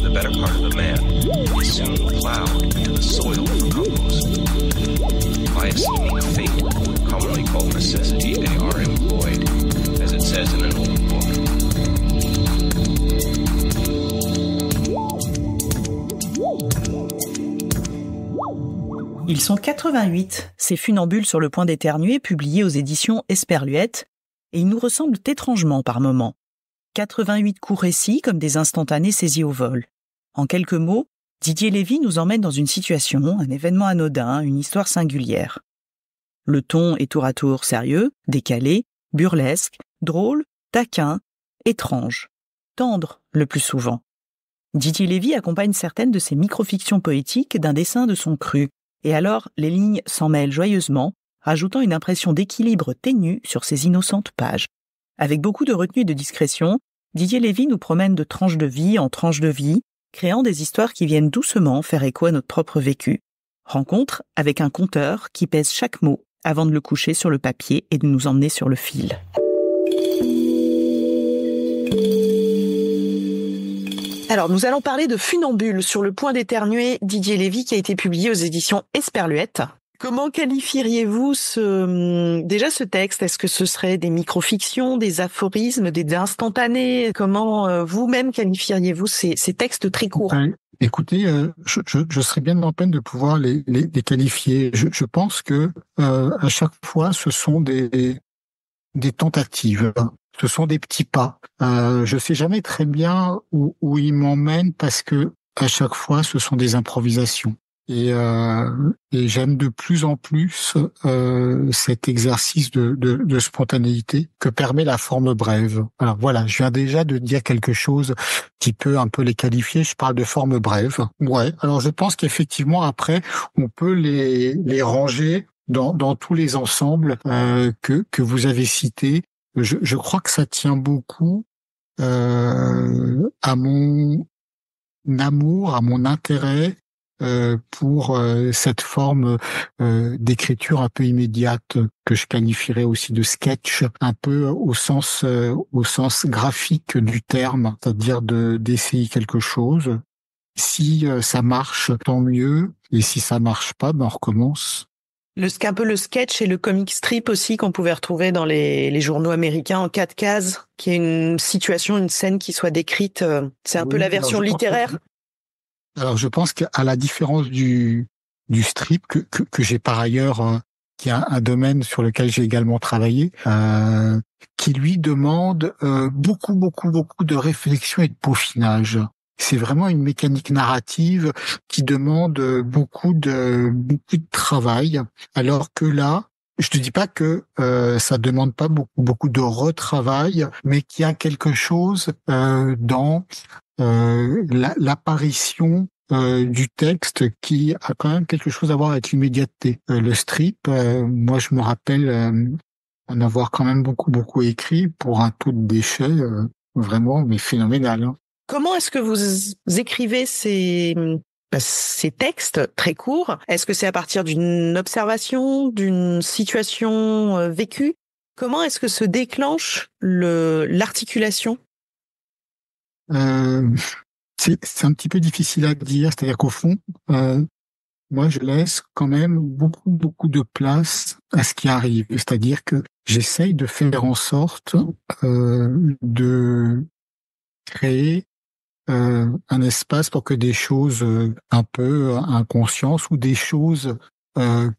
The better part of a man is soon plowed into the soil for compost. By a seeming fate, commonly called necessity, they are employed, as it says in an old book. Ils sont 88, ces funambules sur le point d'éternuer, publiés aux éditions Esperluette, et ils nous ressemblent étrangement par moments. 88 courts récits comme des instantanés saisis au vol. En quelques mots, Didier Lévy nous emmène dans une situation, un événement anodin, une histoire singulière. Le ton est tour à tour sérieux, décalé, burlesque, drôle, taquin, étrange, tendre le plus souvent. Didier Lévy accompagne certaines de ses microfictions poétiques d'un dessin de son cru, et alors les lignes s'en mêlent joyeusement, rajoutant une impression d'équilibre ténu sur ces innocentes pages. Avec beaucoup de retenue et de discrétion, Didier Lévy nous promène de tranche de vie en tranche de vie, créant des histoires qui viennent doucement faire écho à notre propre vécu. Rencontre avec un conteur qui pèse chaque mot avant de le coucher sur le papier et de nous emmener sur le fil. Alors, nous allons parler de Funambule, sur le point d'éternuer, Didier Lévy, qui a été publié aux éditions Esperluette. Comment qualifieriez-vous déjà ce texte? Est-ce que ce serait des microfictions, des aphorismes, des instantanés? Comment vous-même qualifieriez-vous ces textes très courts? Écoutez, je serais bien en peine de pouvoir les qualifier. Je pense que à chaque fois, ce sont des tentatives. Ce sont des petits pas. Je sais jamais très bien où ils m'emmènent parce que à chaque fois, ce sont des improvisations. Et j'aime de plus en plus cet exercice de spontanéité que permet la forme brève. Alors voilà, je viens déjà de dire quelque chose qui peut un peu les qualifier. Je parle de forme brève. Ouais. Alors je pense qu'effectivement après, on peut les ranger dans tous les ensembles que vous avez cités. Je crois que ça tient beaucoup à mon amour, à mon intérêt pour cette forme d'écriture un peu immédiate que je qualifierais aussi de sketch, un peu au sens graphique du terme, c'est-à-dire d'essayer quelque chose. Si ça marche, tant mieux, et si ça marche pas, on recommence. Un peu le sketch et le comic strip aussi qu'on pouvait retrouver dans les journaux américains en 4 cases, qui est une situation, une scène qui soit décrite. C'est un peu la version littéraire. Alors je pense qu'à la différence du strip que j'ai par ailleurs, qui est un domaine sur lequel j'ai également travaillé, qui lui demande beaucoup de réflexion et de peaufinage. C'est vraiment une mécanique narrative qui demande beaucoup de travail, alors que là, je te dis pas que ça demande pas beaucoup de retravail, mais qu'il y a quelque chose dans l'apparition du texte qui a quand même quelque chose à voir avec l'immédiateté. Le strip, moi je me rappelle en avoir quand même beaucoup écrit pour un taux de déchets vraiment mais phénoménal. Hein. Comment est-ce que vous écrivez ces textes très courts? Est-ce que c'est à partir d'une observation, d'une situation vécue? Comment est-ce que se déclenche l'articulation? C'est un petit peu difficile à dire, c'est-à-dire qu'au fond, moi je laisse quand même beaucoup de place à ce qui arrive, c'est-à-dire que j'essaye de faire en sorte de créer un espace pour que des choses un peu inconscientes ou des choses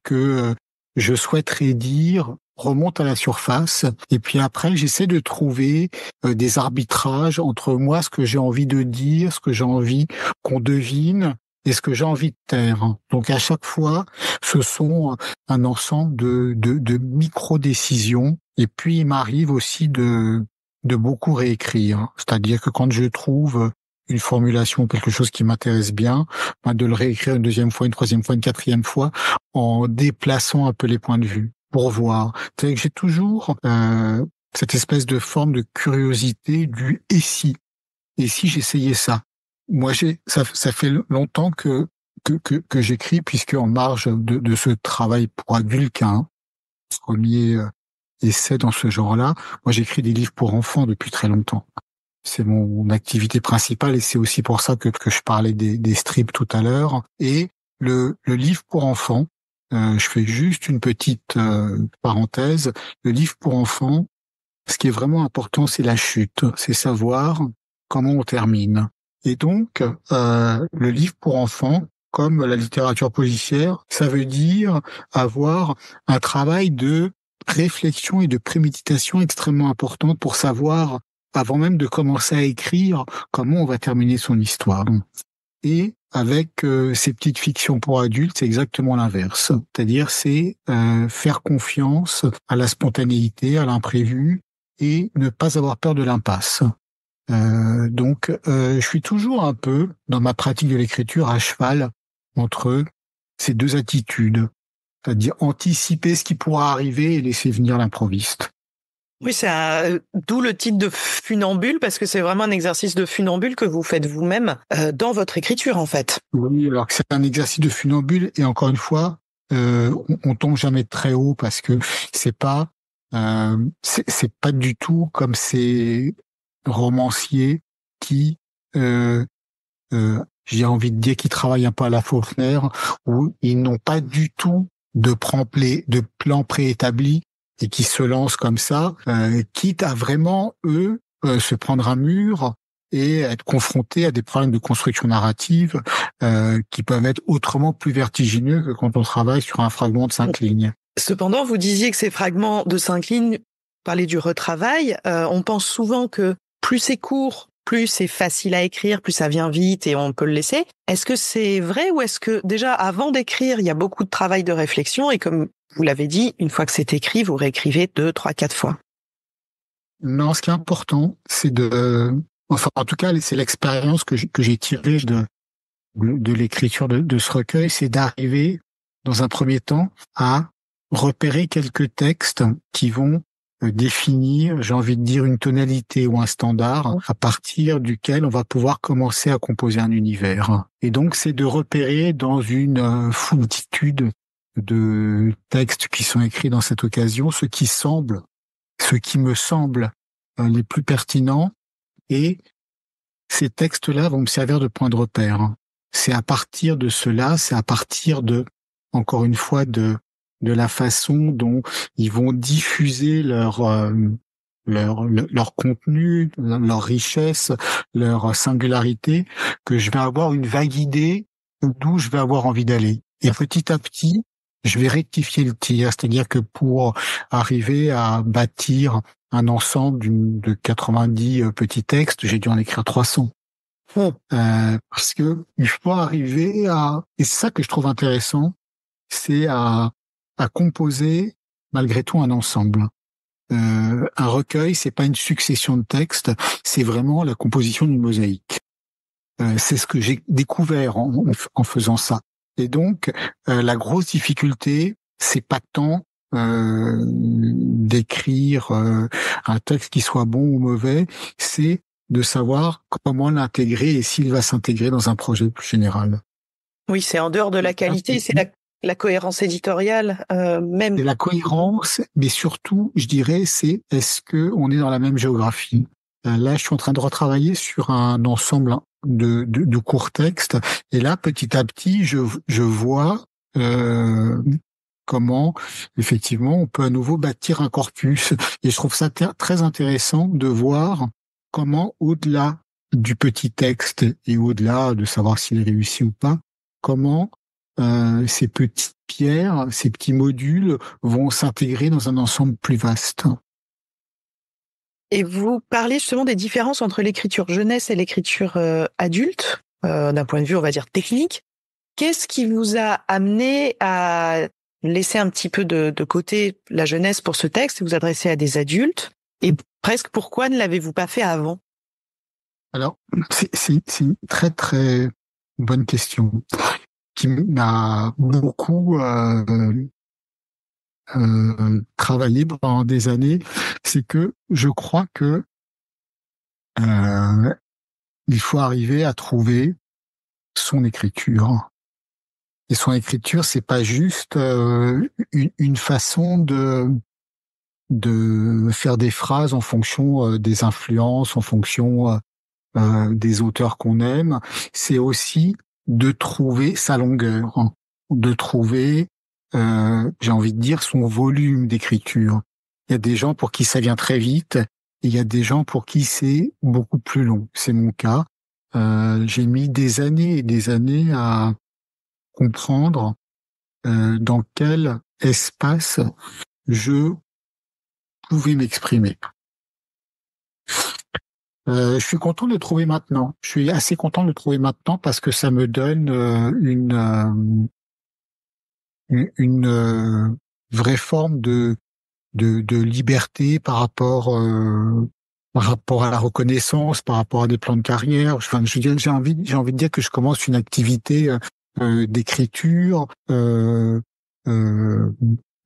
que je souhaiterais dire remontent à la surface. Et puis après, j'essaie de trouver des arbitrages entre moi, ce que j'ai envie de dire, ce que j'ai envie qu'on devine et ce que j'ai envie de taire. Donc à chaque fois, ce sont un ensemble de micro-décisions. Et puis il m'arrive aussi de beaucoup réécrire. C'est-à-dire que quand je trouve une formulation, quelque chose qui m'intéresse bien, de le réécrire une deuxième fois, une troisième fois, une quatrième fois, en déplaçant un peu les points de vue pour voir. C'est-à-dire que j'ai toujours cette espèce de forme de curiosité du et si j'essayais ça. Moi, ça fait longtemps que j'écris, puisque en marge de ce travail pour adultes, premier essais dans ce genre-là. Moi, j'écris des livres pour enfants depuis très longtemps. C'est mon activité principale et c'est aussi pour ça que je parlais des strips tout à l'heure. Et le livre pour enfants, je fais juste une petite parenthèse. Le livre pour enfants, ce qui est vraiment important, c'est la chute, c'est savoir comment on termine. Et donc, le livre pour enfants, comme la littérature policière, ça veut dire avoir un travail de réflexion et de préméditation extrêmement importante pour savoir, avant même de commencer à écrire, comment on va terminer son histoire. Et avec ces petites fictions pour adultes, c'est exactement l'inverse. C'est-à-dire, c'est faire confiance à la spontanéité, à l'imprévu, et ne pas avoir peur de l'impasse. Donc, je suis toujours un peu, dans ma pratique de l'écriture, à cheval entre ces deux attitudes. C'est-à-dire anticiper ce qui pourra arriver et laisser venir l'improviste. Oui, d'où le titre de funambule, parce que c'est vraiment un exercice de funambule que vous faites vous-même dans votre écriture, en fait. Oui, alors que c'est un exercice de funambule, et encore une fois, on tombe jamais très haut parce que c'est pas du tout comme ces romanciers qui, j'ai envie de dire, qui travaillent un peu à la Faulkner, où ils n'ont pas du tout de plan préétabli et qui se lancent comme ça, quitte à vraiment, eux, se prendre un mur et être confrontés à des problèmes de construction narrative qui peuvent être autrement plus vertigineux que quand on travaille sur un fragment de 5 lignes. Cependant, vous disiez que ces fragments de 5 lignes, parler du retravail, on pense souvent que plus c'est court, plus c'est facile à écrire, plus ça vient vite et on peut le laisser. Est-ce que c'est vrai ou est-ce que déjà avant d'écrire, il y a beaucoup de travail de réflexion et comme vous l'avez dit, une fois que c'est écrit, vous réécrivez 2, 3, 4 fois? Non, ce qui est important, c'est en tout cas, c'est l'expérience que j'ai tirée de l'écriture de ce recueil, c'est d'arriver, dans un premier temps, à repérer quelques textes qui vont définir, j'ai envie de dire, une tonalité ou un standard à partir duquel on va pouvoir commencer à composer un univers. Et donc, c'est de repérer dans une foultitude de textes qui sont écrits dans cette occasion, ce qui me semble les plus pertinents, et ces textes-là vont me servir de point de repère. C'est à partir de cela, c'est à partir encore une fois, de la façon dont ils vont diffuser leur contenu, leur richesse, leur singularité, que je vais avoir une vague idée d'où je vais avoir envie d'aller. Et petit à petit, je vais rectifier le tir, c'est-à-dire que pour arriver à bâtir un ensemble de 90 petits textes, j'ai dû en écrire 300. Parce que il faut arriver et c'est ça que je trouve intéressant, c'est à composer malgré tout un ensemble. Un recueil, c'est pas une succession de textes, c'est vraiment la composition d'une mosaïque. C'est ce que j'ai découvert en faisant ça. Et donc, la grosse difficulté, c'est pas tant d'écrire un texte qui soit bon ou mauvais, c'est de savoir comment l'intégrer et s'il va s'intégrer dans un projet plus général. Oui, c'est en dehors de la qualité, c'est la cohérence éditoriale même. C'est la cohérence, mais surtout, je dirais, c'est est-ce que on est dans la même géographie. Là, je suis en train de retravailler sur un ensemble de courts textes, et là, petit à petit, je vois comment, effectivement, on peut à nouveau bâtir un corpus. Et je trouve ça très intéressant de voir comment, au-delà du petit texte et au-delà de savoir s'il est réussi ou pas, comment ces petites pierres, ces petits modules vont s'intégrer dans un ensemble plus vaste. Et vous parlez justement des différences entre l'écriture jeunesse et l'écriture adulte, d'un point de vue, on va dire, technique. Qu'est-ce qui vous a amené à laisser un petit peu de côté la jeunesse pour ce texte et vous adresser à des adultes? Et presque, pourquoi ne l'avez-vous pas fait avant? Alors, c'est une très très bonne question qui m'a beaucoup travaillé pendant des années. C'est que je crois que il faut arriver à trouver son écriture. Et son écriture, c'est pas juste une façon de faire des phrases en fonction des influences, en fonction des auteurs qu'on aime. C'est aussi de trouver sa longueur, hein, de trouver, j'ai envie de dire, son volume d'écriture. Il y a des gens pour qui ça vient très vite, et il y a des gens pour qui c'est beaucoup plus long. C'est mon cas. J'ai mis des années et des années à comprendre dans quel espace je pouvais m'exprimer. Je suis content de le trouver maintenant. Je suis assez content de le trouver maintenant parce que ça me donne une vraie forme de liberté par rapport à la reconnaissance, par rapport à des plans de carrière. Enfin, j'ai envie de dire que je commence une activité d'écriture à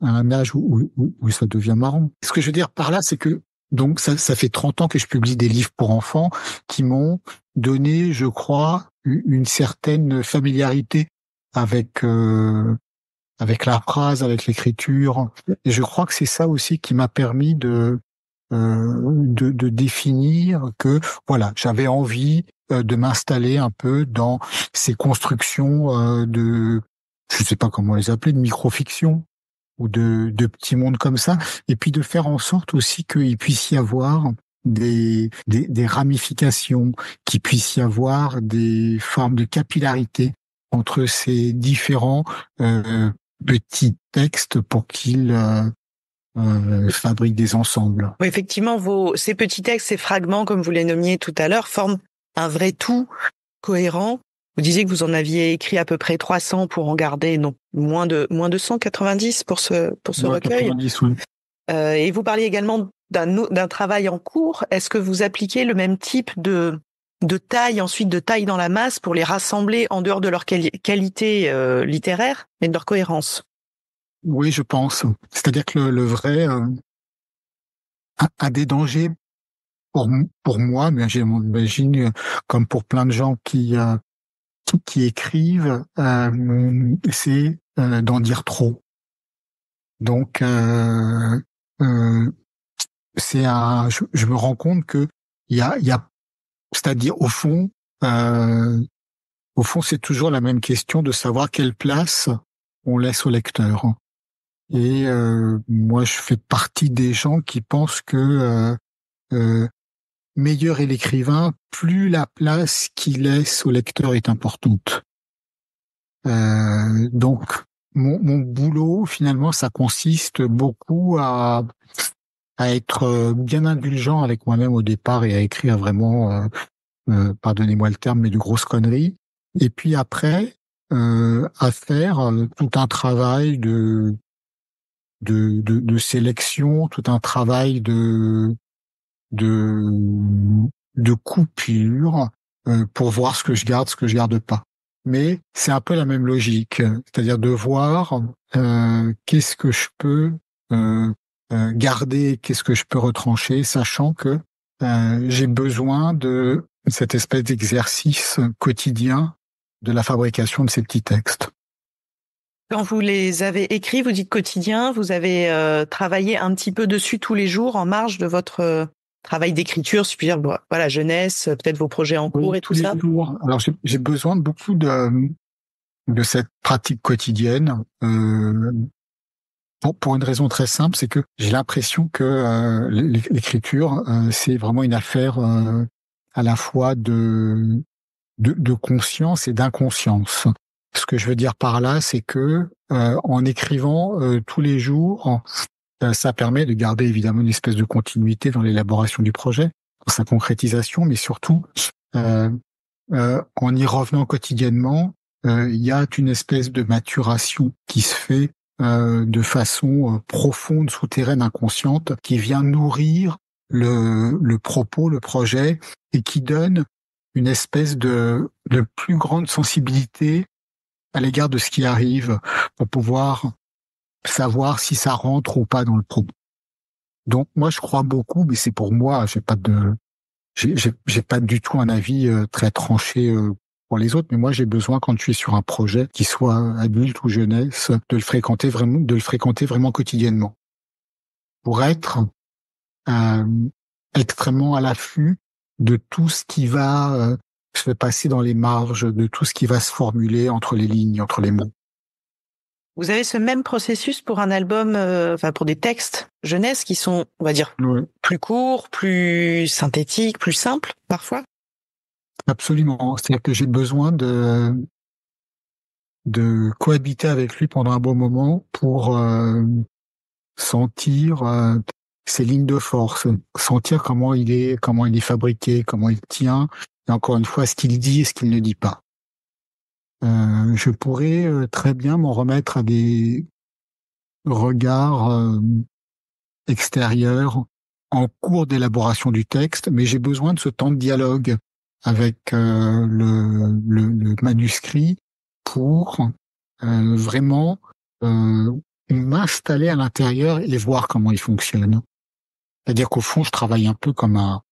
un âge où ça devient marrant. Ce que je veux dire par là, c'est que donc ça fait 30 ans que je publie des livres pour enfants qui m'ont donné, je crois, une certaine familiarité avec la phrase, avec l'écriture. Et je crois que c'est ça aussi qui m'a permis de définir que voilà, j'avais envie de m'installer un peu dans ces constructions de, je sais pas comment les appeler, de microfiction ou de petits mondes comme ça, et puis de faire en sorte aussi qu'il puisse y avoir des ramifications, qu'il puisse y avoir des formes de capillarité entre ces différents petits textes pour qu'ils fabriquent des ensembles. Oui, effectivement, ces petits textes, ces fragments, comme vous les nommiez tout à l'heure, forment un vrai tout cohérent. Vous disiez que vous en aviez écrit à peu près 300 pour en garder moins de 190 pour ce recueil. 90, oui. Et vous parliez également d'un travail en cours. Est-ce que vous appliquez le même type de taille, ensuite de taille dans la masse pour les rassembler en dehors de leur qualité littéraire et de leur cohérence? Oui, je pense. C'est-à-dire que le vrai a des dangers pour moi, mais j'imagine comme pour plein de gens qui écrivent, c'est d'en dire trop. Donc, je me rends compte que il y a, c'est-à-dire au fond, c'est toujours la même question de savoir quelle place on laisse au lecteur. Et moi, je fais partie des gens qui pensent que meilleur est l'écrivain, plus la place qu'il laisse au lecteur est importante. Donc, mon boulot, finalement, ça consiste beaucoup à être bien indulgent avec moi-même au départ et à écrire vraiment, pardonnez-moi le terme, mais de grosses conneries. Et puis après, à faire tout un travail de sélection, tout un travail de coupure pour voir ce que je garde pas. Mais c'est un peu la même logique, c'est-à-dire de voir qu'est-ce que je peux garder, qu'est-ce que je peux retrancher, sachant que j'ai besoin de cette espèce d'exercice quotidien de la fabrication de ces petits textes. Quand vous les avez écrits, vous dites quotidien, vous avez travaillé un petit peu dessus tous les jours en marge de votre travail d'écriture, si je puis dire, voilà, jeunesse, peut-être vos projets en cours et tout ça. Jours. Alors j'ai besoin de beaucoup de cette pratique quotidienne pour une raison très simple, c'est que j'ai l'impression que l'écriture c'est vraiment une affaire à la fois de conscience et d'inconscience. Ce que je veux dire par là, c'est que en écrivant tous les jours, ça permet de garder évidemment une espèce de continuité dans l'élaboration du projet, dans sa concrétisation, mais surtout en y revenant quotidiennement, il y a une espèce de maturation qui se fait de façon profonde, souterraine, inconsciente, qui vient nourrir le propos, le projet, et qui donne une espèce de plus grande sensibilité à l'égard de ce qui arrive pour pouvoir savoir si ça rentre ou pas dans le propos. Donc moi je crois beaucoup, mais c'est pour moi, j'ai pas du tout un avis très tranché pour les autres, mais moi j'ai besoin, quand je suis sur un projet, qu'il soit adulte ou jeunesse, de le fréquenter vraiment quotidiennement. pour être extrêmement à l'affût de tout ce qui va se passer dans les marges, de tout ce qui va se formuler entre les lignes, entre les mots. Vous avez ce même processus pour un album, pour des textes jeunesse qui sont, on va dire, plus courts, plus synthétiques, plus simples, parfois? Absolument. C'est-à-dire que j'ai besoin de cohabiter avec lui pendant un bon moment pour sentir ses lignes de force, sentir comment il est fabriqué, comment il tient, et encore une fois, ce qu'il dit et ce qu'il ne dit pas. Je pourrais très bien m'en remettre à des regards extérieurs en cours d'élaboration du texte, mais j'ai besoin de ce temps de dialogue avec le manuscrit pour vraiment m'installer à l'intérieur et voir comment il fonctionne. C'est-à-dire qu'au fond, je travaille un peu comme un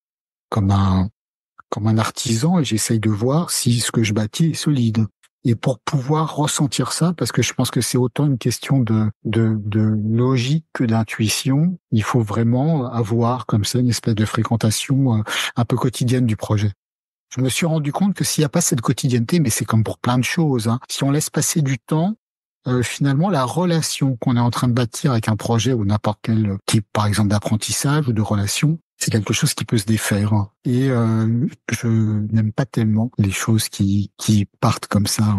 artisan et j'essaye de voir si ce que je bâtis est solide. Et pour pouvoir ressentir ça, parce que je pense que c'est autant une question de logique que d'intuition, il faut vraiment avoir comme ça une espèce de fréquentation un peu quotidienne du projet. Je me suis rendu compte que s'il n'y a pas cette quotidienneté, mais c'est comme pour plein de choses, hein, si on laisse passer du temps, finalement, la relation qu'on est en train de bâtir avec un projet ou n'importe quel type, par exemple, d'apprentissage ou de relation, c'est quelque chose qui peut se défaire. Et je n'aime pas tellement les choses qui partent comme ça,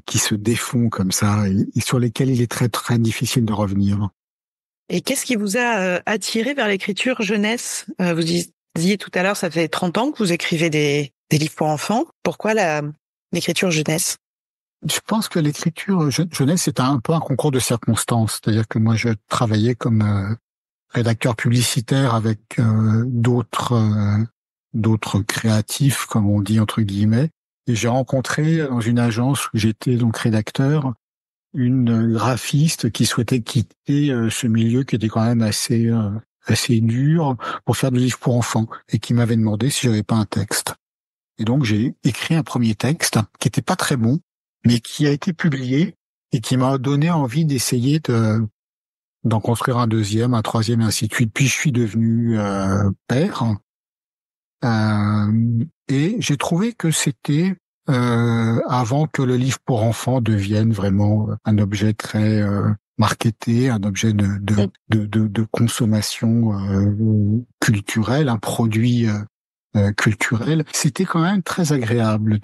qui se défont comme ça, et sur lesquelles il est très très difficile de revenir. Et qu'est-ce qui vous a attiré vers l'écriture jeunesse? Vous disiez tout à l'heure, ça fait 30 ans que vous écrivez des livres pour enfants. Pourquoi l'écriture jeunesse? Je pense que l'écriture jeunesse, c'est un peu un concours de circonstances. C'est-à-dire que moi, je travaillais comme rédacteur publicitaire avec d'autres créatifs, comme on dit entre guillemets. Et j'ai rencontré dans une agence où j'étais donc rédacteur une graphiste qui souhaitait quitter ce milieu qui était quand même assez dur pour faire des livres pour enfants et qui m'avait demandé si j'avais pas un texte. Et donc j'ai écrit un premier texte qui était pas très bon, mais qui a été publié et qui m'a donné envie d'essayer d'en construire un deuxième, un troisième, et ainsi de suite. Puis je suis devenu père. Et j'ai trouvé que c'était avant que le livre pour enfants devienne vraiment un objet très marketé, un objet de consommation culturelle, un produit culturel. C'était quand même très agréable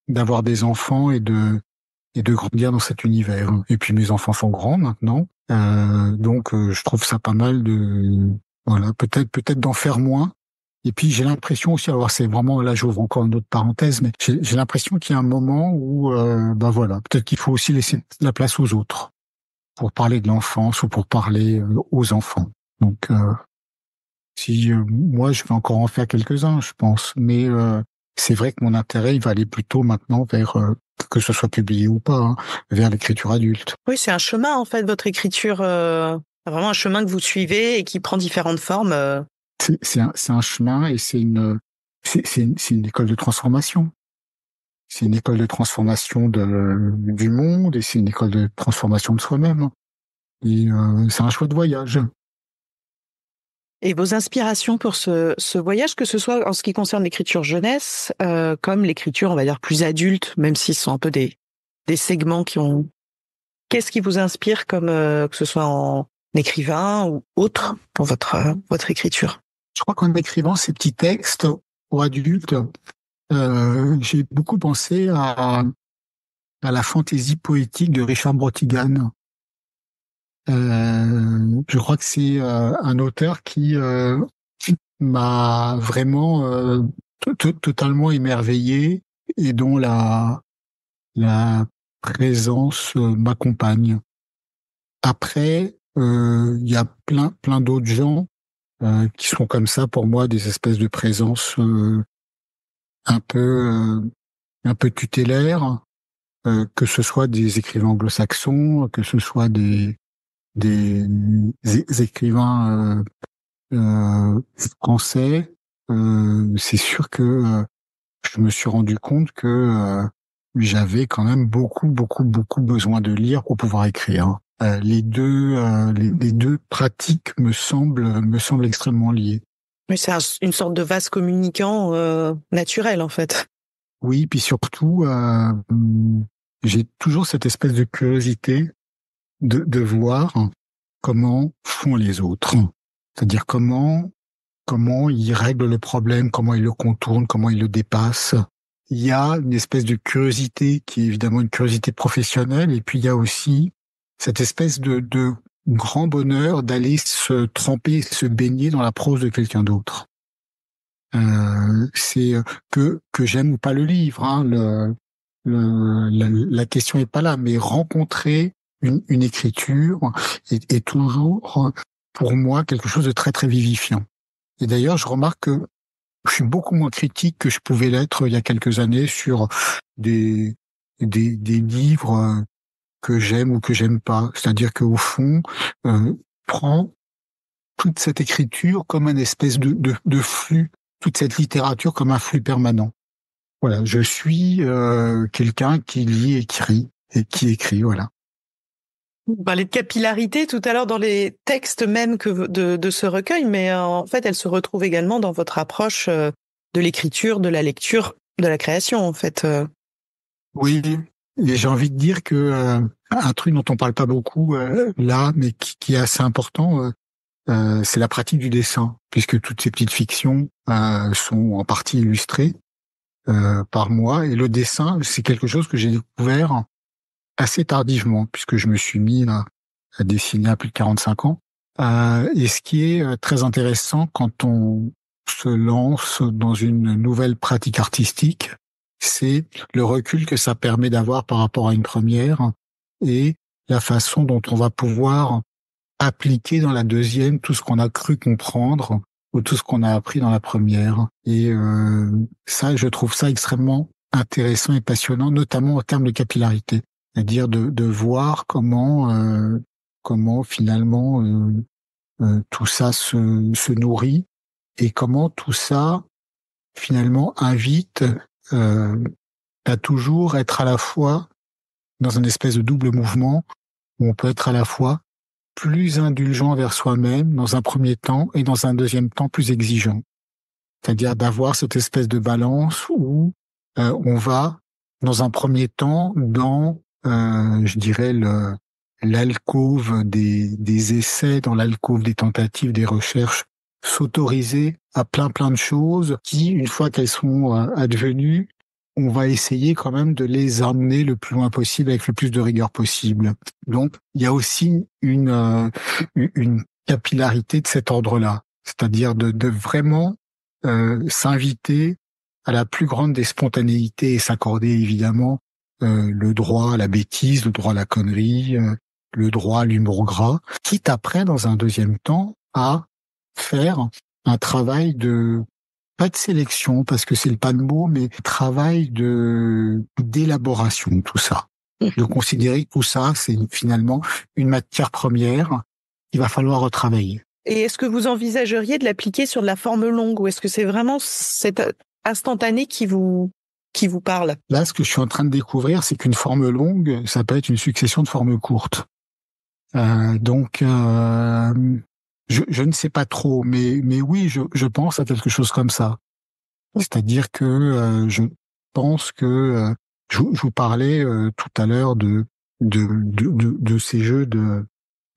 d'avoir des enfants et de grandir dans cet univers. Et puis mes enfants sont grands maintenant, donc je trouve ça pas mal peut-être d'en faire moins. Et puis j'ai l'impression aussi, alors c'est vraiment là j'ouvre encore une autre parenthèse, mais j'ai l'impression qu'il y a un moment où peut-être qu'il faut aussi laisser la place aux autres pour parler de l'enfance ou pour parler aux enfants. Donc moi je vais encore en faire quelques-uns, je pense, mais c'est vrai que mon intérêt il va aller plutôt maintenant vers que ce soit publié ou pas, hein, vers l'écriture adulte. Oui, c'est un chemin en fait, votre écriture, vraiment un chemin que vous suivez et qui prend différentes formes. C'est un chemin et c'est une école de transformation. C'est une école de transformation du monde et c'est une école de transformation de soi-même. Et c'est un choix de voyage. Et vos inspirations pour ce voyage, que ce soit en ce qui concerne l'écriture jeunesse, comme l'écriture, on va dire, plus adulte, même si ce sont un peu des segments qui ont... Qu'est-ce qui vous inspire comme que ce soit en écrivain ou autre pour votre écriture? Je crois qu'en écrivant ces petits textes pour adultes, j'ai beaucoup pensé à la fantaisie poétique de Richard Brautigan. Je crois que c'est un auteur qui m'a vraiment totalement émerveillé et dont la présence m'accompagne. Après, il y a plein d'autres gens qui sont comme ça pour moi, des espèces de présences un peu tutélaires, que ce soit des écrivains anglo-saxons, que ce soit des écrivains français. C'est sûr que je me suis rendu compte que j'avais quand même beaucoup besoin de lire pour pouvoir écrire. Les deux pratiques me semblent extrêmement liées. Mais c'est une sorte de vase communicant naturel, en fait. Oui, puis surtout, j'ai toujours cette espèce de curiosité de voir comment font les autres. C'est-à-dire comment ils règlent le problème, comment ils le contournent, comment ils le dépassent. Il y a une espèce de curiosité qui est évidemment une curiosité professionnelle, et puis il y a aussi cette espèce de grand bonheur d'aller se tremper, se baigner dans la prose de quelqu'un d'autre. C'est que j'aime ou pas le livre, hein, la question est pas là, mais rencontrer une écriture est toujours pour moi quelque chose de très très vivifiant. Et d'ailleurs, je remarque que je suis beaucoup moins critique que je pouvais l'être il y a quelques années sur des livres que j'aime ou que j'aime pas. C'est-à-dire qu'au fond, prends toute cette écriture comme un espèce de flux, toute cette littérature comme un flux permanent. Voilà, je suis quelqu'un qui lit et qui écrit, voilà. Vous parlez de capillarité tout à l'heure dans les textes même de ce recueil, mais en fait, elle se retrouve également dans votre approche de l'écriture, de la lecture, de la création, en fait. Oui, et j'ai envie de dire que un truc dont on parle pas beaucoup là, mais qui est assez important, c'est la pratique du dessin, puisque toutes ces petites fictions sont en partie illustrées par moi, et le dessin, c'est quelque chose que j'ai découvert assez tardivement, puisque je me suis mis à dessiner à plus de 45 ans. Et ce qui est très intéressant quand on se lance dans une nouvelle pratique artistique, c'est le recul que ça permet d'avoir par rapport à une première et la façon dont on va pouvoir appliquer dans la deuxième tout ce qu'on a cru comprendre ou tout ce qu'on a appris dans la première. Et ça, je trouve ça extrêmement intéressant et passionnant, notamment en termes de capillarité. C'est-à-dire de voir comment finalement tout ça se nourrit et comment tout ça finalement invite à toujours être à la fois dans un espèce de double mouvement où on peut être à la fois plus indulgent vers soi-même dans un premier temps et dans un deuxième temps plus exigeant. C'est-à-dire d'avoir cette espèce de balance où on va dans un premier temps dans je dirais l'alcôve des essais, dans l'alcôve des tentatives, des recherches, s'autoriser à plein de choses qui, une fois qu'elles sont advenues, on va essayer quand même de les amener le plus loin possible avec le plus de rigueur possible. Donc, il y a aussi une capillarité de cet ordre-là, c'est-à-dire de vraiment s'inviter à la plus grande des spontanéités et s'accorder évidemment le droit à la bêtise, le droit à la connerie, le droit à l'humour gras, quitte après, dans un deuxième temps, à faire un travail pas de sélection, parce que c'est le pas de mots, mais travail d'élaboration de tout ça. De considérer que tout ça, c'est finalement une matière première qu'il va falloir retravailler. Et est-ce que vous envisageriez de l'appliquer sur de la forme longue, ou est-ce que c'est vraiment cet instantané qui vous parle? Là, ce que je suis en train de découvrir, c'est qu'une forme longue, ça peut être une succession de formes courtes. Donc, je ne sais pas trop, mais oui, je pense à quelque chose comme ça. C'est-à-dire que je pense que je vous parlais tout à l'heure de ces jeux de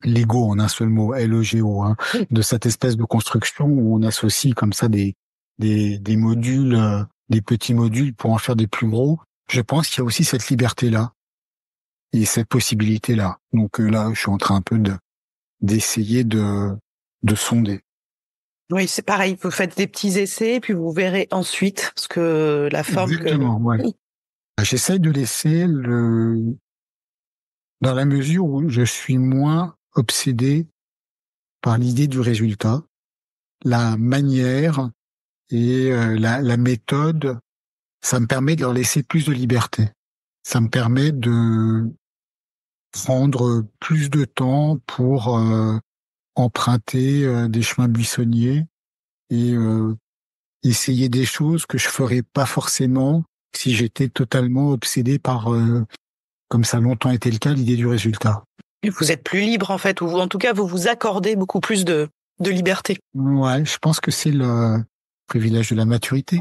Lego en un seul mot, L-E-G-O, hein, de cette espèce de construction où on associe comme ça des modules, des petits modules pour en faire des plus gros. Je pense qu'il y a aussi cette liberté-là et cette possibilité-là. Donc là, je suis en train un peu d'essayer de sonder. Oui, c'est pareil. Vous faites des petits essais, puis vous verrez ensuite ce que la forme. Exactement, ouais. J'essaye de laisser dans la mesure où je suis moins obsédé par l'idée du résultat, la manière et la méthode, ça me permet de leur laisser plus de liberté. Ça me permet de prendre plus de temps pour emprunter des chemins buissonniers et essayer des choses que je ferais pas forcément si j'étais totalement obsédé par, comme ça a longtemps été le cas, l'idée du résultat. Vous êtes plus libre en fait, ou en tout cas vous vous accordez beaucoup plus de liberté. Ouais, je pense que c'est le privilège de la maturité.